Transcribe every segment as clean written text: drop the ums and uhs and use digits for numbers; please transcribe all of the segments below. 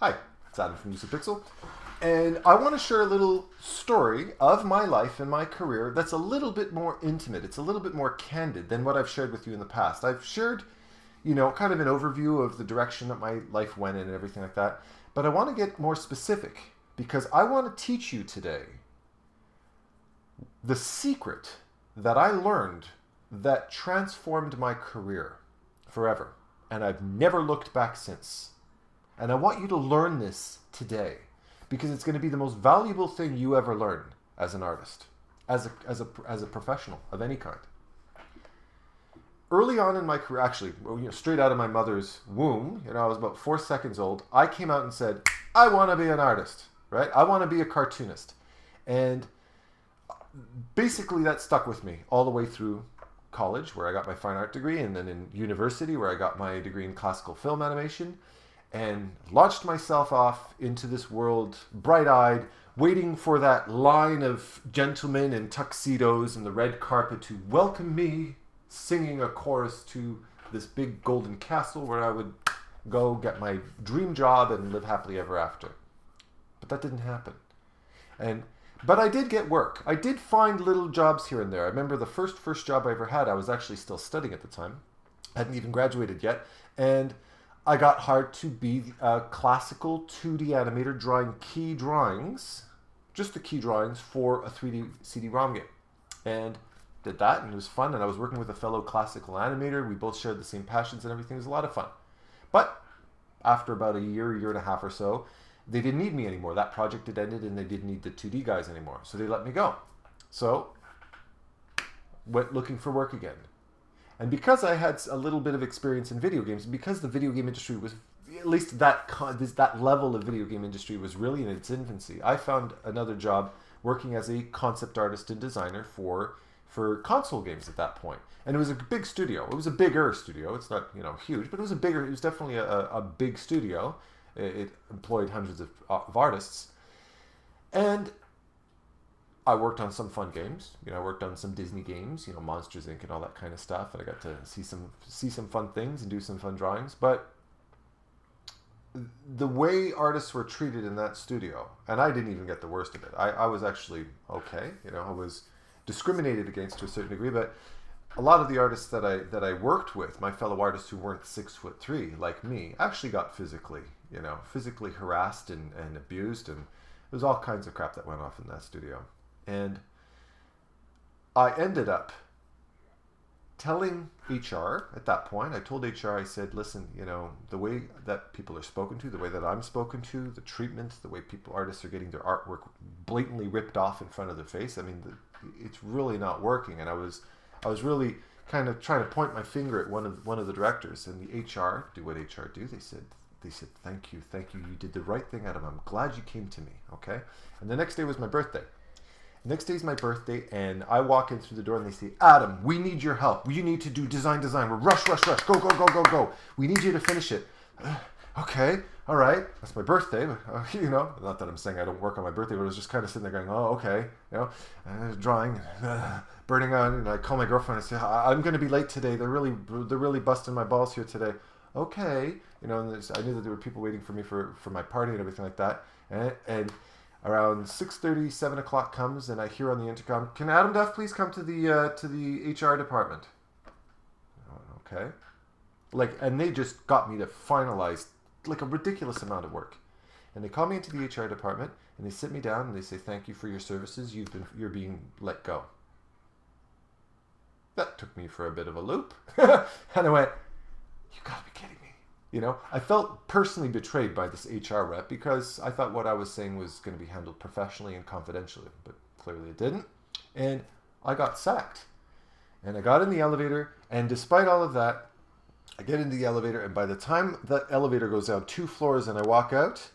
Hi, it's Adam from LUCIDPIXUL, and I want to share a little story of my life and my career that's a little bit more intimate. It's a little bit more candid than what I've shared with you in the past. I've shared, kind of an overview of the direction that my life went in and everything like that, but I want to get more specific because I want to teach you today the secret that I learned that transformed my career forever, and I've never looked back since. And I want you to learn this today because it's going to be the most valuable thing you ever learn as an artist, as a professional of any kind. Early on in my career, actually, straight out of my mother's womb, I was about 4 seconds old, I came out and said, I want to be an artist, right? I want to be a cartoonist. And basically that stuck with me all the way through college, where I got my fine art degree, and then in university, where I got my degree in classical film animation, and launched myself off into this world bright-eyed, waiting for that line of gentlemen in tuxedos and the red carpet to welcome me, singing a chorus to this big golden castle where I would go get my dream job and live happily ever after. But that didn't happen. But I did get work. I did find little jobs here and there. I remember the first job I ever had, I was actually still studying at the time. I hadn't even graduated yet. And I got hired to be a classical 2D animator drawing key drawings, just the key drawings for a 3D CD-ROM game. And did that, and it was fun, and I was working with a fellow classical animator. We both shared the same passions and everything. It was a lot of fun. But after about a year and a half or so, they didn't need me anymore. That project had ended, and they didn't need the 2D guys anymore. So they let me go. So went looking for work again. And because I had a little bit of experience in video games, and because the video game industry was, at least that level of video game industry was really in its infancy, I found another job working as a concept artist and designer for console games at that point. And it was a big studio. It was a bigger studio. It's not, huge, but it was definitely a big studio. It employed hundreds of artists. And I worked on some fun games. I worked on some Disney games, Monsters Inc. and all that kind of stuff. And I got to see some fun things and do some fun drawings. But the way artists were treated in that studio, and I didn't even get the worst of it. I was actually okay. I was discriminated against to a certain degree, but a lot of the artists that I worked with, my fellow artists who weren't 6'3" like me, actually got physically harassed and abused, and there was all kinds of crap that went off in that studio. And I ended up telling HR at that point. I told HR, I said, listen, the way that people are spoken to, the way that I'm spoken to, the treatment, the way artists are getting their artwork blatantly ripped off in front of their face, it's really not working. And I was really kind of trying to point my finger at one of the directors, and the HR do what HR do. They said, thank you, you did the right thing, Adam. I'm glad you came to me, okay? And the next day was my birthday. The next day is my birthday, and I walk in through the door, and they say, Adam, we need your help. You need to do design. We're rush. Go. We need you to finish it. Okay, all right. That's my birthday. Not that I'm saying I don't work on my birthday, but I was just kind of sitting there going, oh, okay. Drawing, burning out, and I call my girlfriend and say, I'm going to be late today. They're really busting my balls here today. Okay. And I knew that there were people waiting for me for my party and everything like that. And around 6:30, 7 o'clock comes, and I hear on the intercom, can Adam Duff please come to the HR department? Okay. And they just got me to finalize a ridiculous amount of work. And they call me into the HR department, and they sit me down, and they say, thank you for your services. You're being let go. That took me for a bit of a loop. And I went, you gotta be kidding me. I felt personally betrayed by this HR rep because I thought what I was saying was going to be handled professionally and confidentially, but clearly it didn't. And I got sacked. And I got in the elevator, and despite all of that, I get into the elevator, and by the time that elevator goes down 2 floors and I walk out,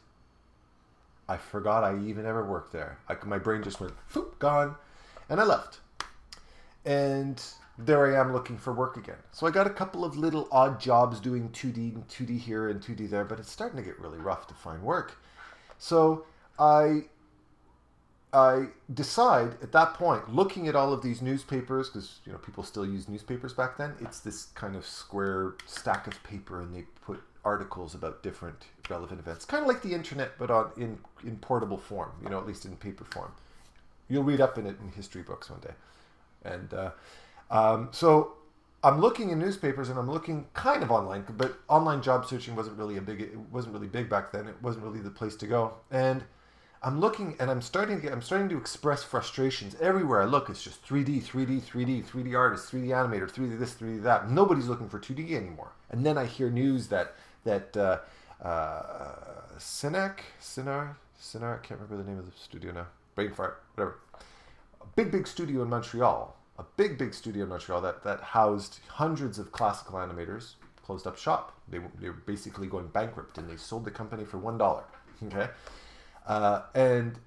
I forgot I even ever worked there. My brain just went, phoop, gone, and I left. And there I am looking for work again. So I got a couple of little odd jobs doing 2D here and 2D there, but it's starting to get really rough to find work. So I I decide at that point, looking at all of these newspapers, because people still use newspapers back then. It's this kind of square stack of paper, and they put articles about different relevant events, kind of like the internet, but in portable form. At least in paper form. You'll read up in it in history books one day. And so I'm looking in newspapers, and I'm looking kind of online, but online job searching wasn't really big back then. It wasn't really the place to go. And I'm looking, and I'm starting to express frustrations everywhere I look. It's just 3D, 3D, 3D, 3D artist, 3D animator, 3D this, 3D that. Nobody's looking for 2D anymore. And then I hear news that Cinar, I can't remember the name of the studio now. Brain fart, whatever. A big studio in Montreal. A big studio in Montreal that housed hundreds of classical animators closed up shop. They were basically going bankrupt, and they sold the company for $1. Okay. And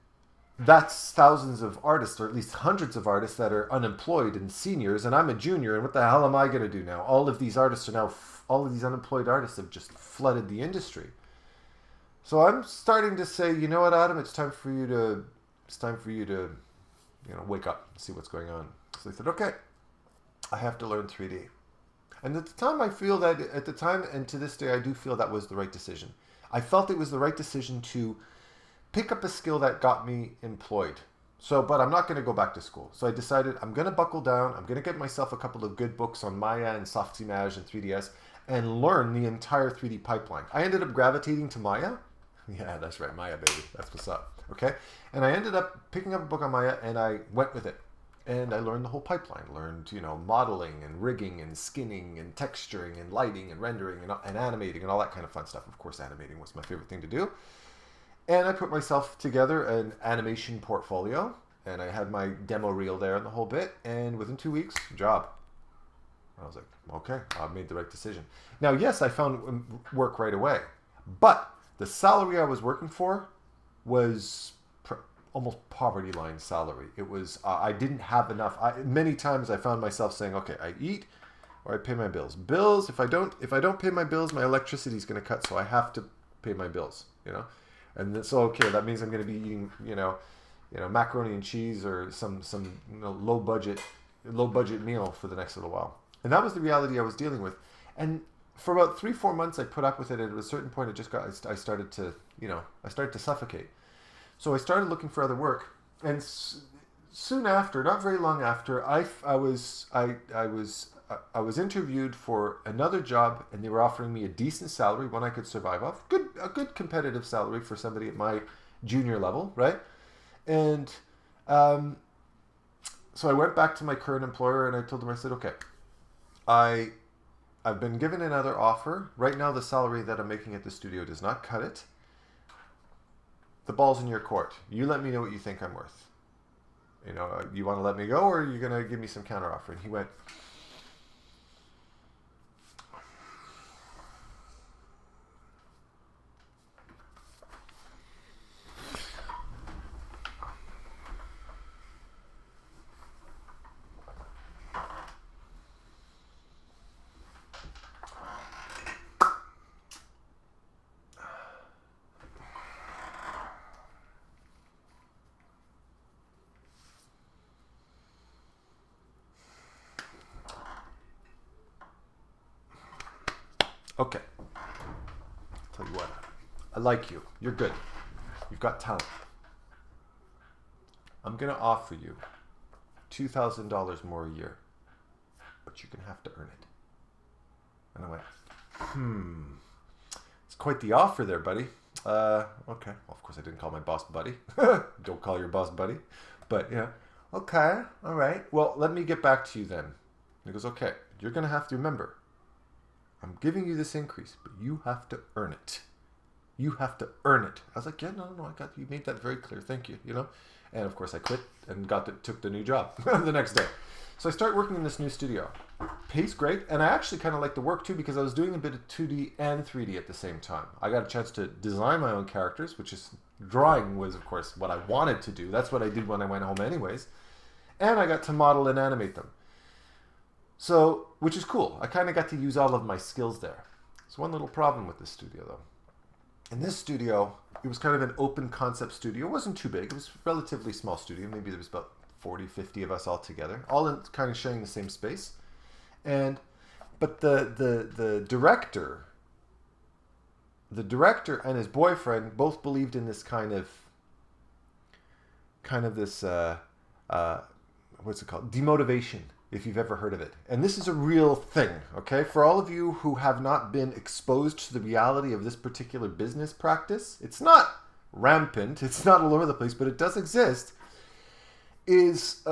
that's thousands of artists, or at least hundreds of artists that are unemployed and seniors, and I'm a junior, and what the hell am I going to do now? All of these unemployed artists have just flooded the industry. So I'm starting to say, you know what, Adam, it's time for you to wake up and see what's going on. So I said, okay, I have to learn 3D. And at the time, and to this day, I do feel that was the right decision. I felt it was the right decision to pick up a skill that got me employed. But I'm not going to go back to school. So I decided I'm going to buckle down. I'm going to get myself a couple of good books on Maya and Softimage and 3ds and learn the entire 3D pipeline. I ended up gravitating to Maya. Yeah, that's right. Maya, baby. That's what's up. Okay. And I ended up picking up a book on Maya, and I went with it. And I learned the whole pipeline. Learned, modeling and rigging and skinning and texturing and lighting and rendering and animating and all that kind of fun stuff. Of course, animating was my favorite thing to do. And I put myself together an animation portfolio, and I had my demo reel there and the whole bit, and within 2 weeks, job. I was like, okay, I made the right decision. Now, yes, I found work right away, but the salary I was working for was almost poverty line salary. It was, I didn't have enough. Many times I found myself saying, okay, I eat or I pay my bills. Bills, if I don't pay my bills, my electricity is going to cut, so I have to pay my bills, And so, okay, that means I'm going to be eating, macaroni and cheese or some low budget meal for the next little while. And that was the reality I was dealing with. And for about 3-4 months, I put up with it. And at a certain point, I started to suffocate. So I started looking for other work. And soon after, not very long after, I was interviewed for another job, and they were offering me a decent salary, one I could survive off. A good competitive salary for somebody at my junior level, right? And so I went back to my current employer, and I told them, I said, okay, I've been given another offer. Right now, the salary that I'm making at the studio does not cut it. The ball's in your court. You let me know what you think I'm worth. You want to let me go, or are you going to give me some counteroffer? And he went, okay, tell you what, I like you. You're good. You've got talent. I'm going to offer you $2,000 more a year, but you're going to have to earn it. And I went, it's quite the offer there, buddy. Okay. Well, of course, I didn't call my boss buddy. Don't call your boss buddy. But, okay, all right. Well, let me get back to you then. And he goes, okay, you're going to have to remember, I'm giving you this increase, but you have to earn it. You have to earn it. I was like, yeah, no, I got you. Made that very clear. Thank you. And of course I quit and took the new job the next day. So I start working in this new studio. Pays great, and I actually kind of like the work too, because I was doing a bit of 2D and 3D at the same time. I got a chance to design my own characters, which is, drawing was of course what I wanted to do. That's what I did when I went home anyways. And I got to model and animate them. So, which is cool. I kind of got to use all of my skills there. There's one little problem with this studio though. in this studio, it was kind of an open concept studio. It wasn't too big. It was a relatively small studio. Maybe there was about 40, 50 of us all together, all in kind of sharing the same space. But the director and his boyfriend both believed in this kind of this what's it called? Demotivation, if you've ever heard of it. And this is a real thing, okay? For all of you who have not been exposed to the reality of this particular business practice, it's not rampant, it's not all over the place, but it does exist, is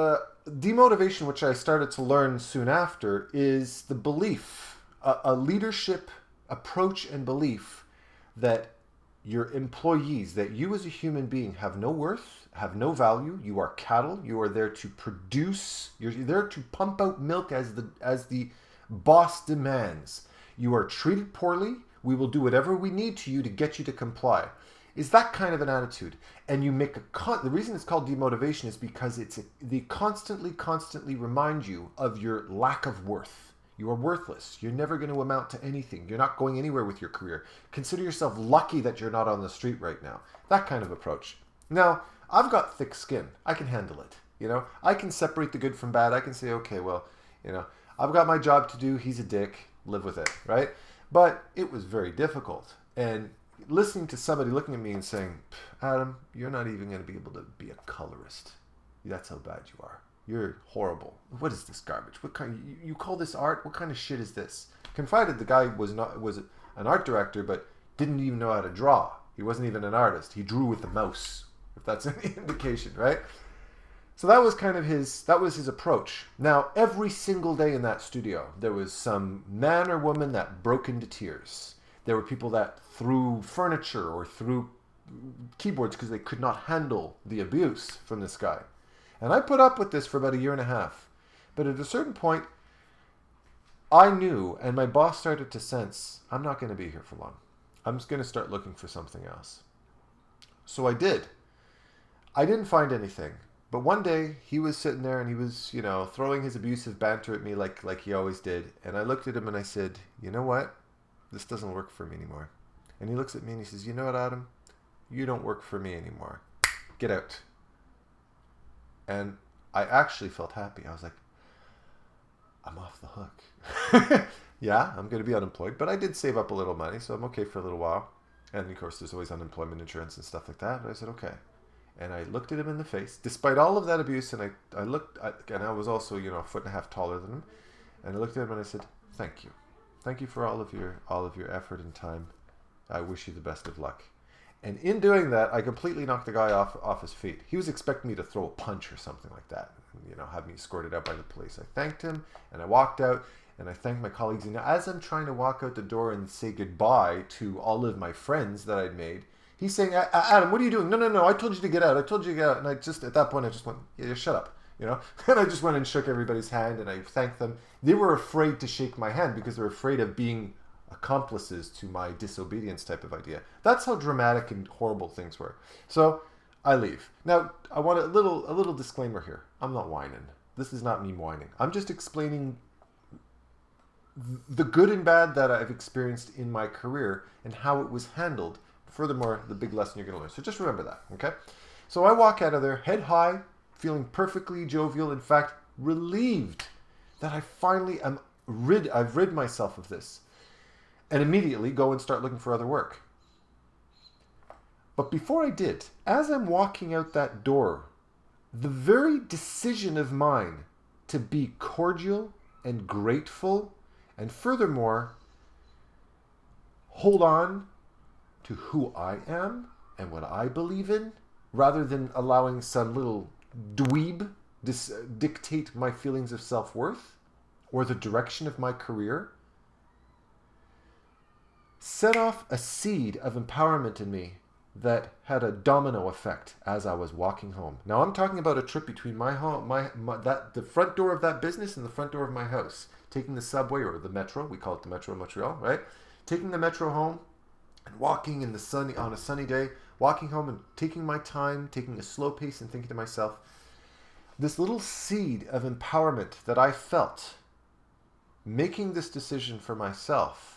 demotivation, which I started to learn soon after, is the belief, a leadership approach and belief that your employees, that you as a human being have no worth, have no value. You are cattle. You are there to produce. You're there to pump out milk as the boss demands. You are treated poorly. We will do whatever we need to you to get you to comply. Is that kind of an attitude? And you make the reason it's called demotivation is because they constantly remind you of your lack of worth. You are worthless. You're never going to amount to anything. You're not going anywhere with your career. Consider yourself lucky that you're not on the street right now. That kind of approach. Now, I've got thick skin. I can handle it. I can separate the good from bad. I can say, okay, well, I've got my job to do. He's a dick. Live with it, right? But it was very difficult. And listening to somebody looking at me and saying, Adam, you're not even going to be able to be a colorist. That's how bad you are. You're horrible. What is this garbage? What kind? You call this art? What kind of shit is this? Confided the guy was an art director, but didn't even know how to draw. He wasn't even an artist. He drew with the mouse, if that's any indication, right? So that was kind of his approach. Now, every single day in that studio, there was some man or woman that broke into tears. There were people that threw furniture or threw keyboards because they could not handle the abuse from this guy. And I put up with this for about 1.5 years. But at a certain point, I knew, and my boss started to sense, I'm not going to be here for long. I'm just going to start looking for something else. So I did. I didn't find anything. But one day, he was sitting there and he was, throwing his abusive banter at me like he always did. And I looked at him and I said, you know what? This doesn't work for me anymore. And he looks at me and he says, you know what, Adam? You don't work for me anymore. Get out. And I actually felt happy. I was like, I'm off the hook. Yeah, I'm going to be unemployed, but I did save up a little money, so I'm okay for a little while. And of course, there's always unemployment insurance and stuff like that. But I said, okay. And I looked at him in the face, despite all of that abuse. And and I was also, 1.5 feet taller than him. And I looked at him and I said, thank you. Thank you for all of your effort and time. I wish you the best of luck. And in doing that, I completely knocked the guy off his feet. He was expecting me to throw a punch or something like that, have me escorted out by the police. I thanked him, and I walked out, and I thanked my colleagues. And as I'm trying to walk out the door and say goodbye to all of my friends that I'd made, he's saying, Adam, what are you doing? No, I told you to get out. I told you to get out. And at that point, I just went, yeah, shut up, And I just went and shook everybody's hand, and I thanked them. They were afraid to shake my hand because they're afraid of being accomplices to my disobedience type of idea. That's how dramatic and horrible things were. So I leave. Now, I want a little disclaimer here. I'm not whining. This is not me whining. I'm just explaining the good and bad that I've experienced in my career and how it was handled. Furthermore, the big lesson you're going to learn. So just remember that, okay? So I walk out of there, head high, feeling perfectly jovial. In fact, relieved that I finally I've rid myself of this. And immediately go and start looking for other work. But before I did, as I'm walking out that door, the very decision of mine to be cordial and grateful, and furthermore, hold on to who I am and what I believe in, rather than allowing some little dweeb dictate my feelings of self-worth or the direction of my career, set off a seed of empowerment in me that had a domino effect as I was walking home. Now I'm talking about a trip between my home, the front door of that business and the front door of my house, taking the subway or the metro. We call it the metro in Montreal, right? Taking the metro home and walking in the sun on a sunny day, walking home and taking my time, taking a slow pace and thinking to myself, this little seed of empowerment that I felt making this decision for myself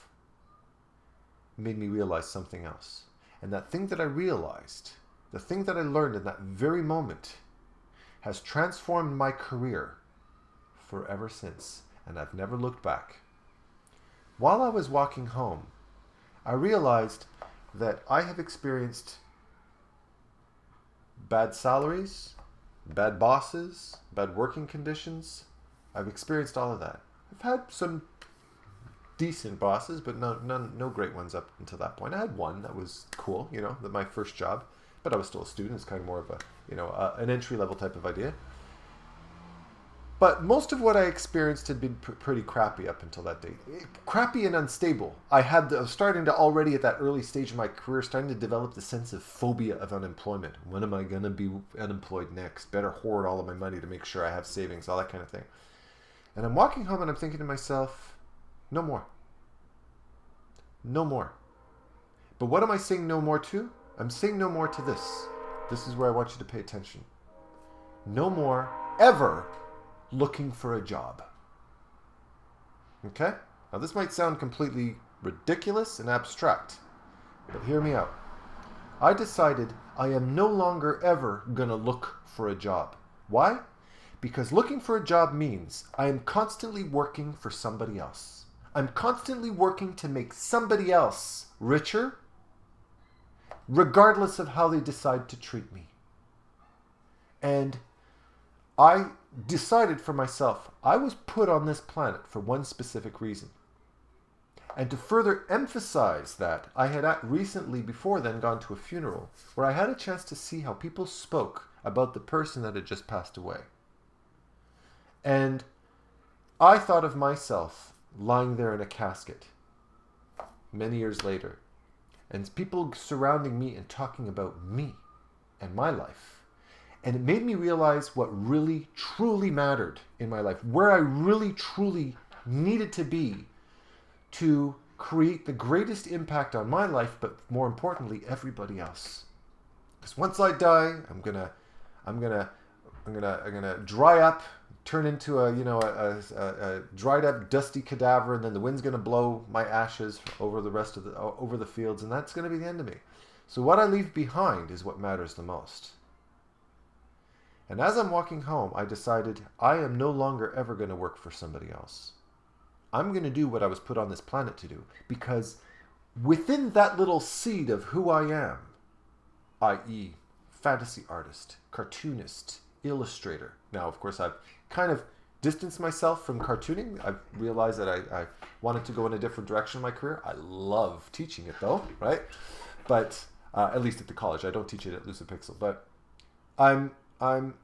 made me realize something else. And that thing that I realized, the thing that I learned in that very moment, has transformed my career forever since. And I've never looked back. While I was walking home, I realized that I have experienced bad salaries, bad bosses, bad working conditions. I've experienced all of that. I've had some decent bosses, but no great ones up until that point. I had one that was cool, my first job, but I was still a student. It's kind of more of a, an entry-level type of idea. But most of what I experienced had been pretty crappy up until that date. Crappy and unstable. I was starting to already at that early stage of my career, starting to develop the sense of phobia of unemployment. When am I going to be unemployed next? Better hoard all of my money to make sure I have savings, all that kind of thing. And I'm walking home and I'm thinking to myself, no more. No more. But what am I saying no more to? I'm saying no more to this. This is where I want you to pay attention. No more ever looking for a job. Okay? Now this might sound completely ridiculous and abstract, but hear me out. I decided I am no longer ever going to look for a job. Why? Because looking for a job means I am constantly working for somebody else. I'm constantly working to make somebody else richer, regardless of how they decide to treat me. And I decided for myself, I was put on this planet for one specific reason. And to further emphasize that, I had recently, before then, gone to a funeral where I had a chance to see how people spoke about the person that had just passed away. And I thought of myself lying there in a casket many years later, and people surrounding me and talking about me and my life. And it made me realize what really, truly mattered in my life, where I really, truly needed to be to create the greatest impact on my life, but more importantly, everybody else. Because once I die, I'm gonna dry up, turn into a dried up, dusty cadaver, and then the wind's gonna blow my ashes over the fields, and that's gonna be the end of me. So what I leave behind is what matters the most. And as I'm walking home, I decided I am no longer ever going to work for somebody else. I'm going to do what I was put on this planet to do, because within that little seed of who I am, i.e. fantasy artist, cartoonist, illustrator. Now, of course, I've kind of distanced myself from cartooning. I've realized that I wanted to go in a different direction in my career. I love teaching it though, right? But at least at the college. I don't teach it at LUCIDPIXUL, but I'm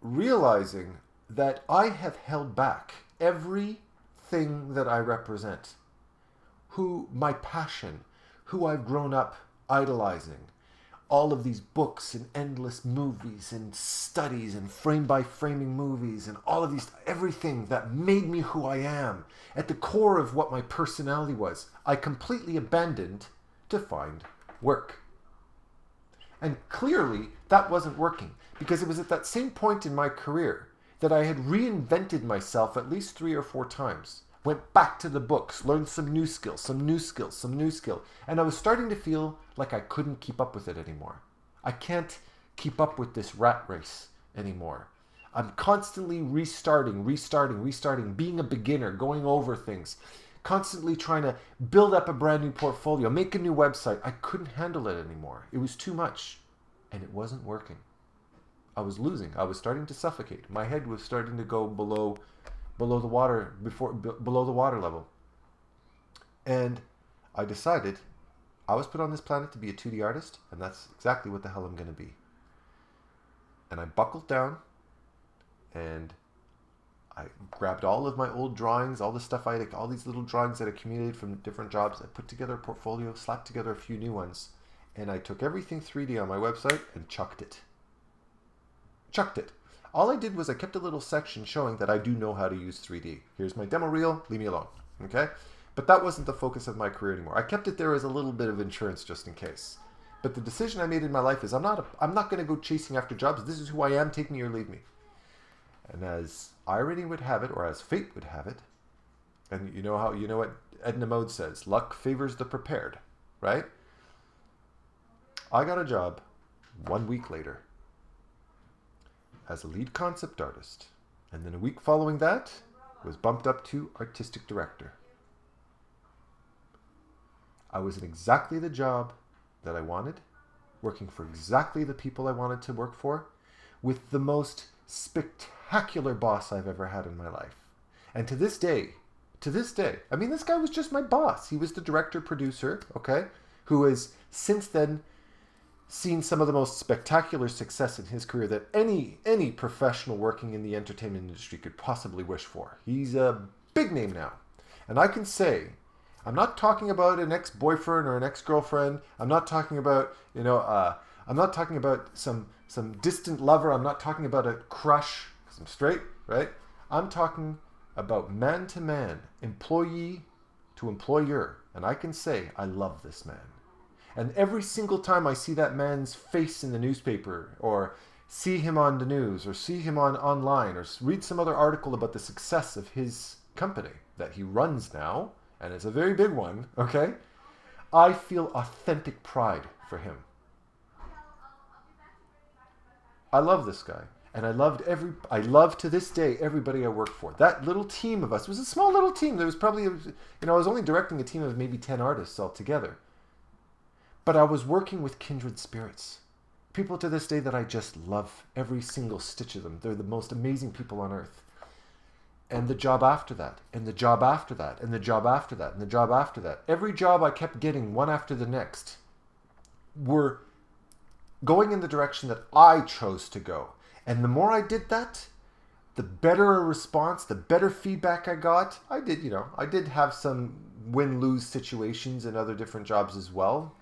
realizing that I have held back everything that I represent, my passion, who I've grown up idolizing, all of these books and endless movies and studies and frame-by-framing movies and all of these, everything that made me who I am, at the core of what my personality was, I completely abandoned to find work. And clearly, that wasn't working, because it was at that same point in my career that I had reinvented myself at least 3 or 4 times. Went back to the books, learned some new skills, and I was starting to feel like I couldn't keep up with it anymore. I can't keep up with this rat race anymore. I'm constantly restarting, being a beginner, going over things, constantly trying to build up a brand new portfolio, make a new website. I couldn't handle it anymore. It was too much, and it wasn't working. I was losing. I was starting to suffocate. My head was starting to go below the water level. And I decided I was put on this planet to be a 2D artist, and that's exactly what the hell I'm going to be. And I buckled down, and I grabbed all of my old drawings, all the stuff all these little drawings that I accumulated from different jobs. I put together a portfolio, slapped together a few new ones, and I took everything 3D on my website and chucked it. All I did was I kept a little section showing that I do know how to use 3D. Here's my demo reel, leave me alone, okay? But that wasn't the focus of my career anymore. I kept it there as a little bit of insurance just in case. But the decision I made in my life is I'm not going to go chasing after jobs. This is who I am, take me or leave me. And as irony would have it, or as fate would have it, and you know what Edna Mode says, luck favors the prepared, right? I got a job 1 week later as a lead concept artist. And then a week following that, was bumped up to artistic director. I was in exactly the job that I wanted, working for exactly the people I wanted to work for, with the most spectacular boss I've ever had in my life. And to this day, I mean, this guy was just my boss. He was the director, producer, okay, who has since then seen some of the most spectacular success in his career that any professional working in the entertainment industry could possibly wish for. He's a big name now. And I can say, I'm not talking about an ex-boyfriend or an ex-girlfriend. I'm not talking about, I'm not talking about some distant lover. I'm not talking about a crush, because I'm straight, right? I'm talking about man-to-man, employee to employer. And I can say, I love this man. And every single time I see that man's face in the newspaper, or see him on the news, or see him online, or read some other article about the success of his company that he runs now, and it's a very big one, okay? I feel authentic pride for him. I love this guy. And I love to this day everybody I worked for. That little team of us, it was a small little team. There was probably, I was only directing a team of maybe 10 artists altogether. But I was working with kindred spirits. People to this day that I just love, every single stitch of them. They're the most amazing people on earth. And the job after that, and the job after that, and the job after that, and the job after that. Every job I kept getting, one after the next, were going in the direction that I chose to go. And the more I did that, the better a response, the better feedback I got. I did have some win-lose situations in other different jobs as well,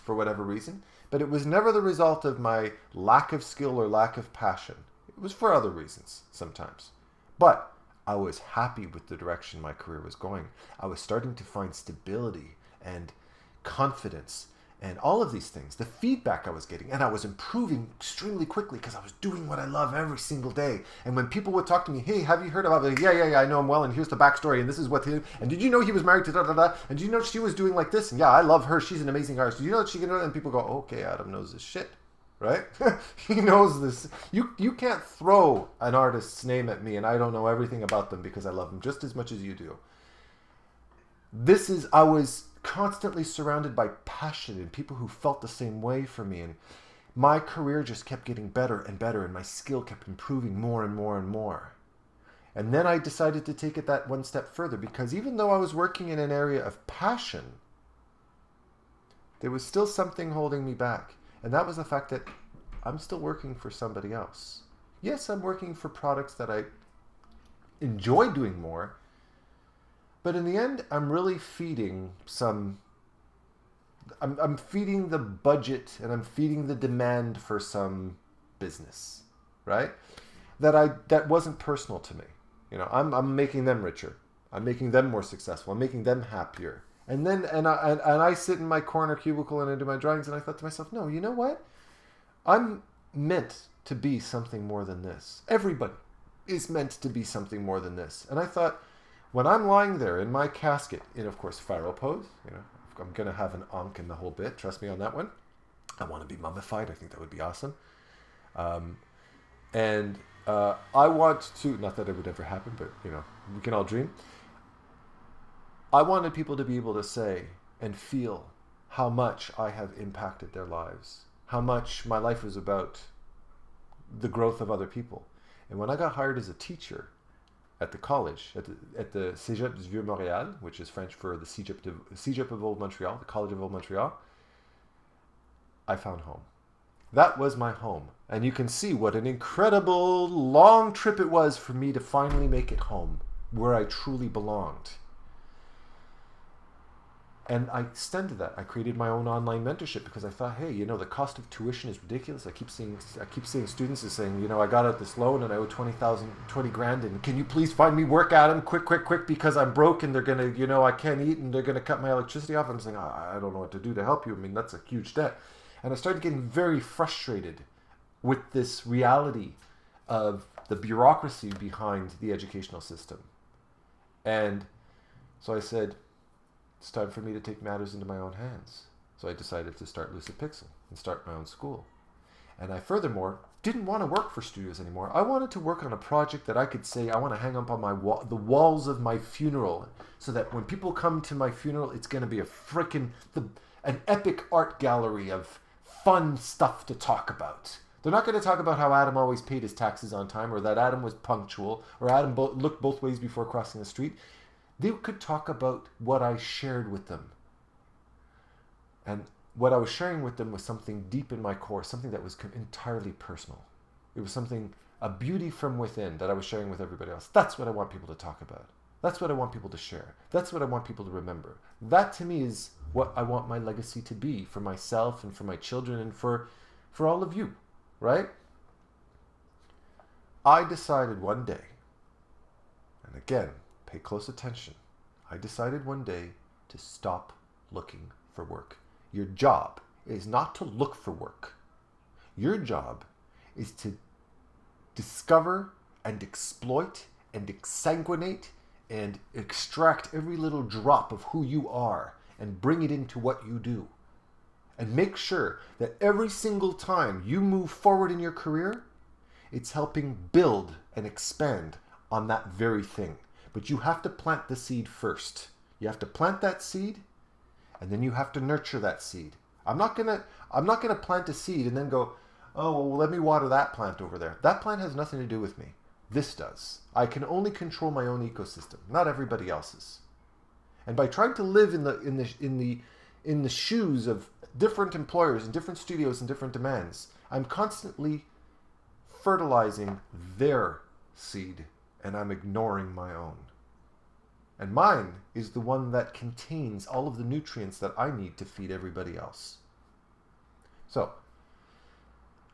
for whatever reason. But it was never the result of my lack of skill or lack of passion. It was for other reasons sometimes. But I was happy with the direction my career was going. I was starting to find stability and confidence and all of these things. The feedback I was getting, and I was improving extremely quickly because I was doing what I love every single day. And when people would talk to me, hey, have you heard about it? Yeah, I know him well, and here's the backstory, and this is what he, and did you know he was married to da-da-da, and did you know she was doing like this? And yeah, I love her, she's an amazing artist. Did you know that she can do it? And people go, okay, Adam knows this shit, right? He knows this. You can't throw an artist's name at me, and I don't know everything about them because I love them just as much as you do. I was constantly surrounded by passion and people who felt the same way for me, and my career just kept getting better and better, and my skill kept improving more and more and more. And then I decided to take it that one step further, because even though I was working in an area of passion, there was still something holding me back, and that was the fact that I'm still working for somebody else. Yes, I'm working for products that I enjoy doing more, but in the end, I'm really feeding I'm feeding the budget, and I'm feeding the demand for some business, right? That wasn't personal to me. I'm making them richer. I'm making them more successful. I'm making them happier. And then, and I sit in my corner cubicle and I do my drawings, and I thought to myself, no, you know what? I'm meant to be something more than this. Everybody is meant to be something more than this. And I thought, when I'm lying there in my casket, in, of course, pharaoh pose, I'm going to have an ankh in the whole bit. Trust me on that one. I want to be mummified. I think that would be awesome. And I want to, not that it would ever happen, but, we can all dream. I wanted people to be able to say and feel how much I have impacted their lives, how much my life was about the growth of other people. And when I got hired as a teacher, at the college, at the Cégep du Vieux-Montréal, which is French for the Cégep of Old Montreal, the College of Old Montreal, I found home. That was my home. And you can see what an incredible long trip it was for me to finally make it home, where I truly belonged. And I extended that. I created my own online mentorship because I thought, hey, the cost of tuition is ridiculous. I keep seeing students is saying, I got out this loan and I owe $20,000, and can you please find me work, Adam, quick, because I'm broke and they're gonna, I can't eat and they're gonna cut my electricity off. I'm saying, I don't know what to do to help you. I mean, that's a huge debt. And I started getting very frustrated with this reality of the bureaucracy behind the educational system. And so I said, it's time for me to take matters into my own hands. So I decided to start LucidPIXUL and start my own school. And I furthermore didn't want to work for studios anymore. I wanted to work on a project that I could say I want to hang up on my the walls of my funeral, so that when people come to my funeral, it's going to be a freaking an epic art gallery of fun stuff to talk about. They're not going to talk about how Adam always paid his taxes on time, or that Adam was punctual, or Adam looked both ways before crossing the street. They could talk about what I shared with them. And what I was sharing with them was something deep in my core, something that was entirely personal. It was something, a beauty from within that I was sharing with everybody else. That's what I want people to talk about. That's what I want people to share. That's what I want people to remember. That to me is what I want my legacy to be for myself and for my children and for all of you, right? I decided one day, and again, pay close attention. I decided one day to stop looking for work. Your job is not to look for work. Your job is to discover and exploit and exsanguinate and extract every little drop of who you are and bring it into what you do. And make sure that every single time you move forward in your career, it's helping build and expand on that very thing. But you have to plant the seed first. You have to plant that seed, and then you have to nurture that seed. I'm not gonna plant a seed and then go, oh, well, let me water that plant over there. That plant has nothing to do with me. This does. I can only control my own ecosystem, not everybody else's. And by trying to live in the shoes of different employers and different studios and different demands, I'm constantly fertilizing their seed, and I'm ignoring my own. And mine is the one that contains all of the nutrients that I need to feed everybody else. So,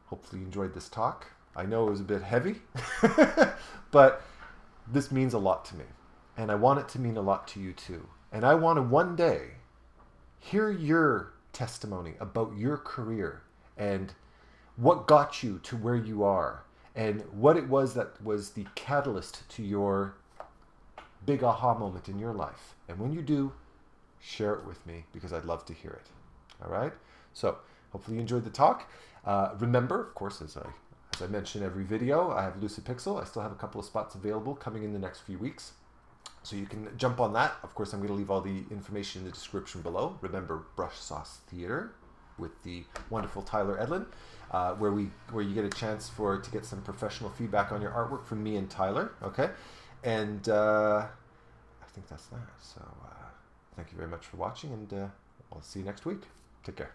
hopefully you enjoyed this talk. I know it was a bit heavy, but this means a lot to me. And I want it to mean a lot to you too. And I want to one day hear your testimony about your career and what got you to where you are and what it was that was the catalyst to your big aha moment in your life. And when you do, share it with me, because I'd love to hear it. All right? So hopefully you enjoyed the talk. Remember, of course, as I mention every video, I have LucidPIXUL. I still have a couple of spots available coming in the next few weeks. So you can jump on that. Of course, I'm going to leave all the information in the description below. Remember Brush Sauce Theater with the wonderful Tyler Edlin, where you get a chance to get some professional feedback on your artwork from me and Tyler. Okay? And I think that's that. So thank you very much for watching, and I'll see you next week. Take care.